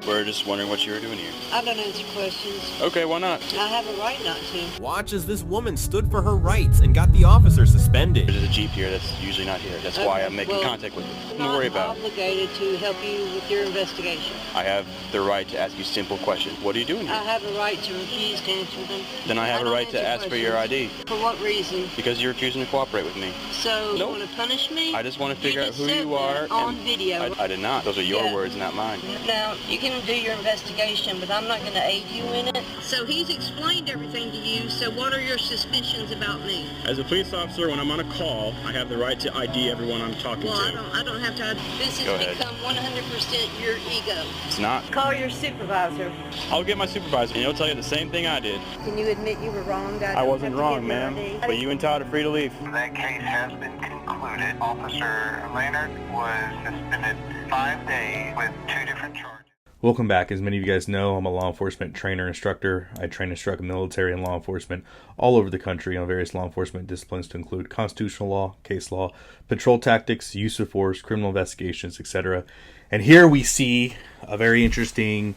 We're just wondering what you were doing here. I don't answer questions. Okay, why not? I have a right not to. Watch as this woman stood for her rights and got the officer suspended. There's a Jeep here that's usually not here. That's why I'm making contact with you. Don't worry about it. I'm obligated to help you with your investigation. I have the right to ask you simple questions. What are you doing here? I have a right to refuse to answer them. Then I have a right to ask for your ID. For what reason? Because you're refusing to cooperate with me. So you want to punish me? I just want to figure out who you are. On video. I did not. Those are your words, not mine. Now, you can do your investigation, but I'm not going to aid you in it. So he's explained everything to you, so what are your suspicions about me? As a police officer, when I'm on a call, I have the right to ID everyone I'm talking to. I don't have to. This has become 100% your ego. It's not. Call your supervisor. I'll get my supervisor, and he'll tell you the same thing I did. Can you admit you were wrong? I wasn't wrong, ma'am. But you and Todd are free to leave. That case has been concluded. Officer Maynard was suspended 5 days with 2 different charges. Welcome back. As many of you guys know, I'm a law enforcement trainer instructor. I train and instruct military and law enforcement all over the country on various law enforcement disciplines to include constitutional law, case law, patrol tactics, use of force, criminal investigations, etc. And here we see a very interesting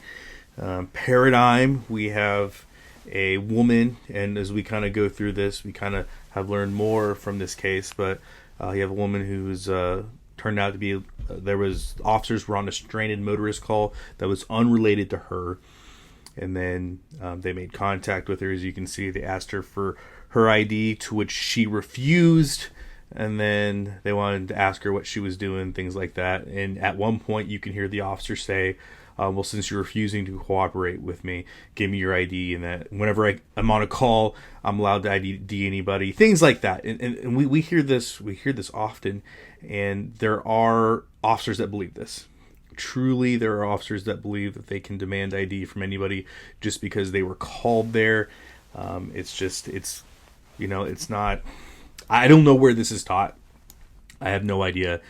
paradigm. We have a woman, and as we kind of go through this, we kind of have learned more from this case, but you have a woman who's turned out to be, officers were on a stranded motorist call that was unrelated to her, and then they made contact with her. As you can see, they asked her for her ID, to which she refused, and then they wanted to ask her what she was doing, things like that. And at one point you can hear the officer say, well, since you're refusing to cooperate with me, give me your ID, and that whenever I'm on a call, I'm allowed to ID anybody, things like that. And we hear this often, and there are officers that believe this. Truly, there are officers that believe that they can demand ID from anybody just because they were called there. It's not. I don't know where this is taught. I have no idea.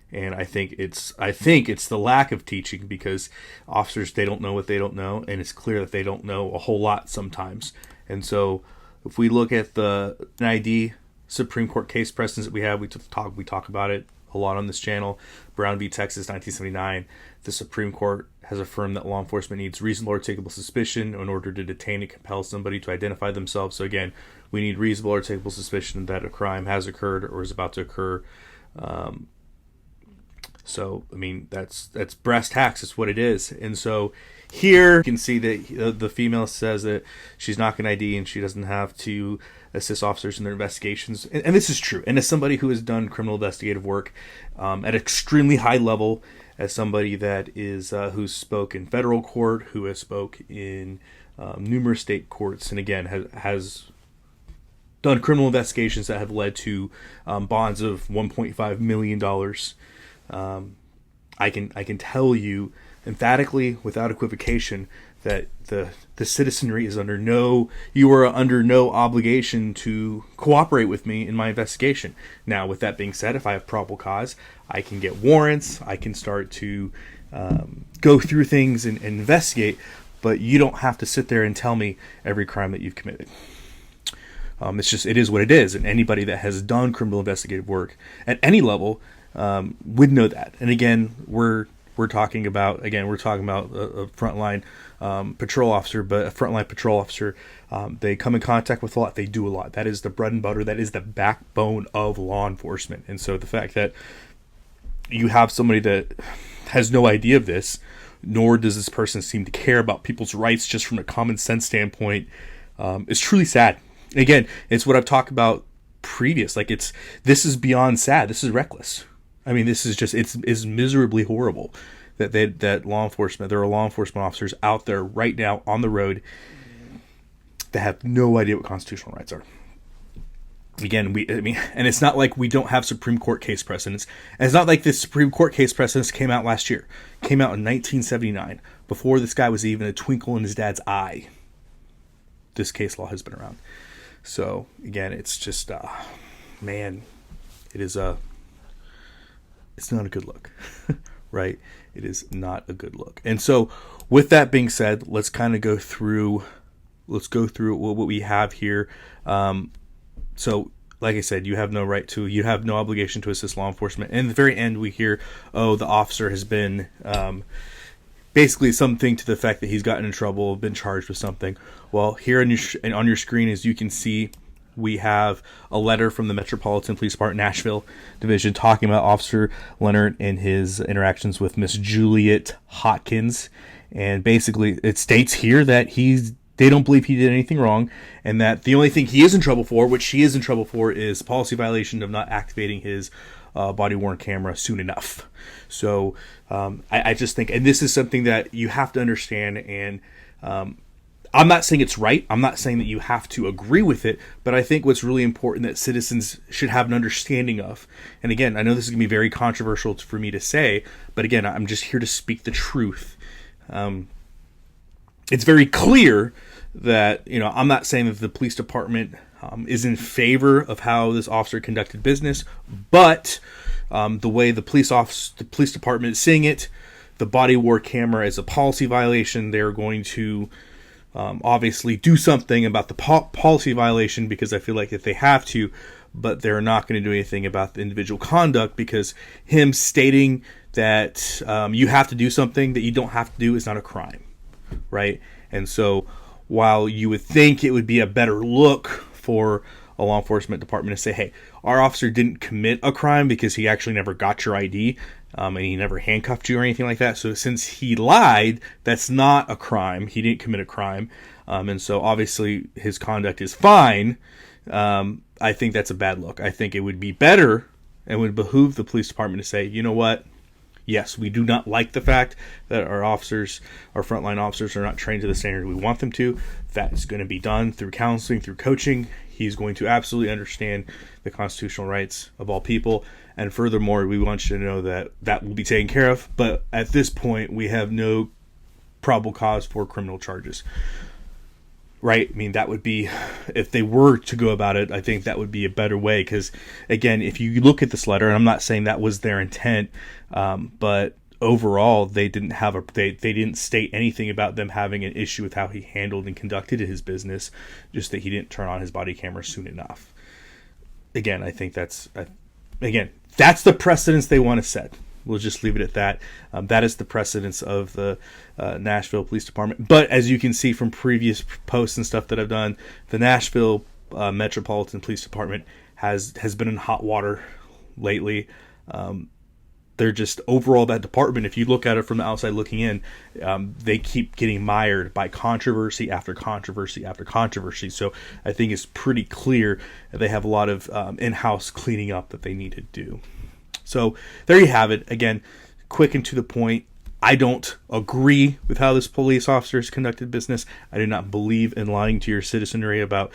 And I think it's the lack of teaching, because officers, they don't know what they don't know, and it's clear that they don't know a whole lot sometimes. And so if we look at the ID Supreme Court case precedents that we have, we talk about it a lot on this channel. Brown v. Texas, 1979. The Supreme Court has affirmed that law enforcement needs reasonable or articulable suspicion in order to detain and compel somebody to identify themselves. So again, we need reasonable or articulable suspicion that a crime has occurred or is about to occur. So, I mean, that's brass tacks. It's what it is. And so here you can see that the female says that she's not going to ID and she doesn't have to assist officers in their investigations. And this is true. And as somebody who has done criminal investigative work at extremely high level, as somebody that is who spoke in federal court, who has spoke in numerous state courts, and again has done criminal investigations that have led to bonds of $1.5 million. I can tell you emphatically, without equivocation, that the citizenry is you are under no obligation to cooperate with me in my investigation. Now, with that being said, if I have probable cause, I can get warrants, I can start to go through things and investigate, but you don't have to sit there and tell me every crime that you've committed. It is what it is, and anybody that has done criminal investigative work at any level would know that. And again, we're talking about a frontline patrol officer, but a frontline patrol officer, they come in contact with a lot, they do a lot. That is the bread and butter, that is the backbone of law enforcement. And so the fact that you have somebody that has no idea of this, nor does this person seem to care about people's rights just from a common sense standpoint, is truly sad. Again, it's what I've talked about previous. This is beyond sad. This is reckless. I mean, this is just, it's miserably horrible that there are law enforcement officers out there right now on the road that have no idea what constitutional rights are. Again, and it's not like we don't have Supreme Court case precedents. And it's not like this Supreme Court case precedents came out last year. It came out in 1979, before this guy was even a twinkle in his dad's eye. This case law has been around. So again, it's just, man, it's not a good look, right? It is not a good look. And so with that being said, let's kind of go through what we have here. So like I said, you have no obligation to assist law enforcement. And at the very end, we hear, oh, the officer has been basically something to the fact that he's gotten in trouble, been charged with something. Well, here on your screen, as you can see, we have a letter from the Metropolitan Police Department, Nashville Division, talking about Officer Leonard and his interactions with Miss Juliet Hotkins. And basically, it states here that they don't believe he did anything wrong, and that the only thing he is in trouble for, which he is in trouble for, is policy violation of not activating his body-worn camera soon enough. So I just think, and this is something that you have to understand, and I'm not saying it's right. I'm not saying that you have to agree with it, but I think what's really important that citizens should have an understanding of, and again, I know this is going to be very controversial for me to say, but again, I'm just here to speak the truth. It's very clear that, I'm not saying that the police department is in favor of how this officer conducted business, but the way the police department is seeing it, the body-worn camera is a policy violation. They're going to obviously do something about the policy violation, because I feel like if they have to, but they're not going to do anything about the individual conduct, because him stating that you have to do something that you don't have to do is not a crime, right? And so while you would think it would be a better look for a law enforcement department to say, hey, our officer didn't commit a crime because he actually never got your ID, and he never handcuffed you or anything like that. So since he lied, that's not a crime. He didn't commit a crime. And so obviously his conduct is fine. I think that's a bad look. I think it would be better and would behoove the police department to say, you know what? Yes, we do not like the fact that our frontline officers are not trained to the standard we want them to. That is going to be done through counseling, through coaching. He's going to absolutely understand the constitutional rights of all people. And furthermore, we want you to know that that will be taken care of. But at this point, we have no probable cause for criminal charges. Right? I mean, that would be, if they were to go about it, I think that would be a better way. Because, again, if you look at this letter, and I'm not saying that was their intent, but overall, they didn't state anything about them having an issue with how he handled and conducted his business, just that he didn't turn on his body camera soon enough. Again, I think that's the precedence they want to set. We'll just leave it at that. That is the precedence of the Nashville Police Department. But as you can see from previous posts and stuff that I've done, the Nashville Metropolitan Police Department has been in hot water lately. They're just, overall, that department, if you look at it from the outside looking in, they keep getting mired by controversy after controversy after controversy. So I think it's pretty clear that they have a lot of in-house cleaning up that they need to do. So there you have it. Again, quick and to the point. I don't agree with how this police officer has conducted business. I do not believe in lying to your citizenry about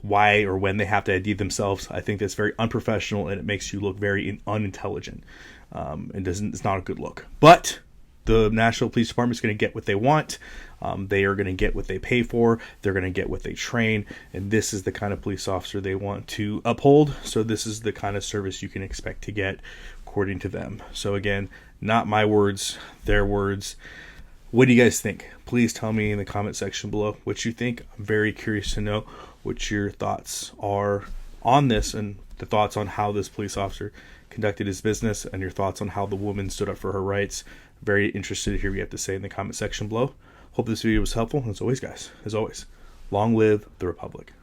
why or when they have to ID themselves. I think that's very unprofessional, and it makes you look very unintelligent. It's not a good look. But the Nashville Police Department is going to get what they want. They are going to get what they pay for. They're going to get what they train. And this is the kind of police officer they want to uphold. So this is the kind of service you can expect to get according to them. So again, not my words, their words. What do you guys think? Please tell me in the comment section below what you think. I'm very curious to know what your thoughts are on this, and the thoughts on how this police officer conducted his business, and your thoughts on how the woman stood up for her rights. Very interested to hear what you have to say in the comment section below. Hope this video was helpful. As always, guys, long live the Republic.